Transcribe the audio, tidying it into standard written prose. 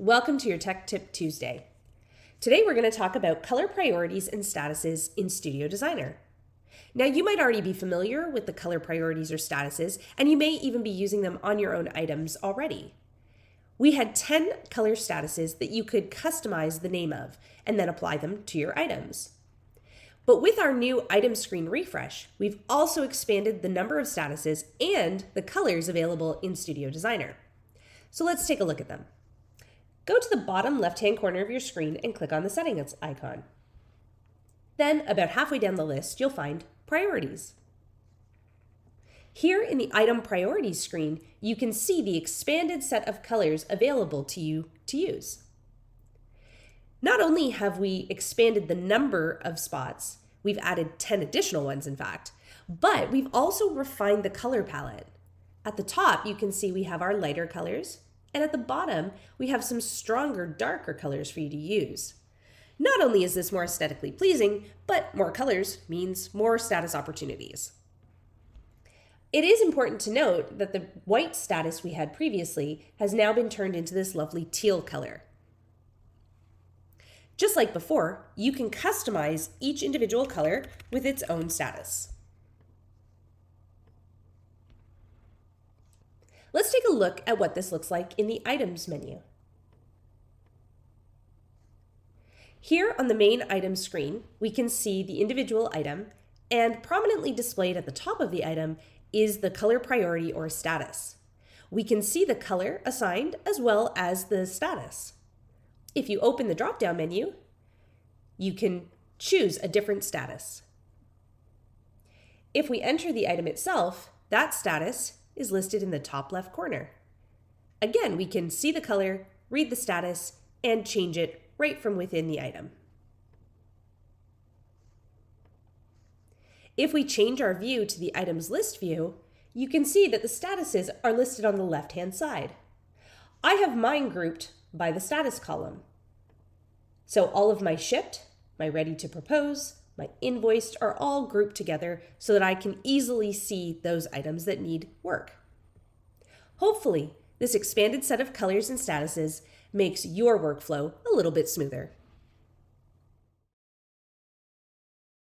Welcome to your Tech Tip Tuesday. Today we're going to talk about color priorities and statuses in Studio Designer. Now you might already be familiar with the color priorities or statuses, and you may even be using them on your own items already. We had 10 color statuses that you could customize the name of and then apply them to your items. But with our new item screen refresh, we've also expanded the number of statuses and the colors available in Studio Designer. So let's take a look at them. Go to the bottom left-hand corner of your screen and click on the settings icon. Then, about halfway down the list, you'll find Priorities. Here in the Item Priorities screen, you can see the expanded set of colors available to you to use. Not only have we expanded the number of spots, we've added 10 additional ones in fact, but we've also refined the color palette. At the top, you can see we have our lighter colors, and at the bottom, we have some stronger, darker colors for you to use. Not only is this more aesthetically pleasing, but more colors means more status opportunities. It is important to note that the white status we had previously has now been turned into this lovely teal color. Just like before, you can customize each individual color with its own status. Let's take a look at what this looks like in the Items menu. Here on the main item screen, we can see the individual item, and prominently displayed at the top of the item is the color priority or status. We can see the color assigned as well as the status. If you open the drop-down menu, you can choose a different status. If we enter the item itself, that status is listed in the top left corner. Again, we can see the color, read the status, and change it right from within the item. If we change our view to the items list view, you can see that the statuses are listed on the left-hand side. I have mine grouped by the status column. So all of my shipped, my ready to propose, my invoiced are all grouped together so that I can easily see those items that need work. Hopefully, this expanded set of colors and statuses makes your workflow a little bit smoother.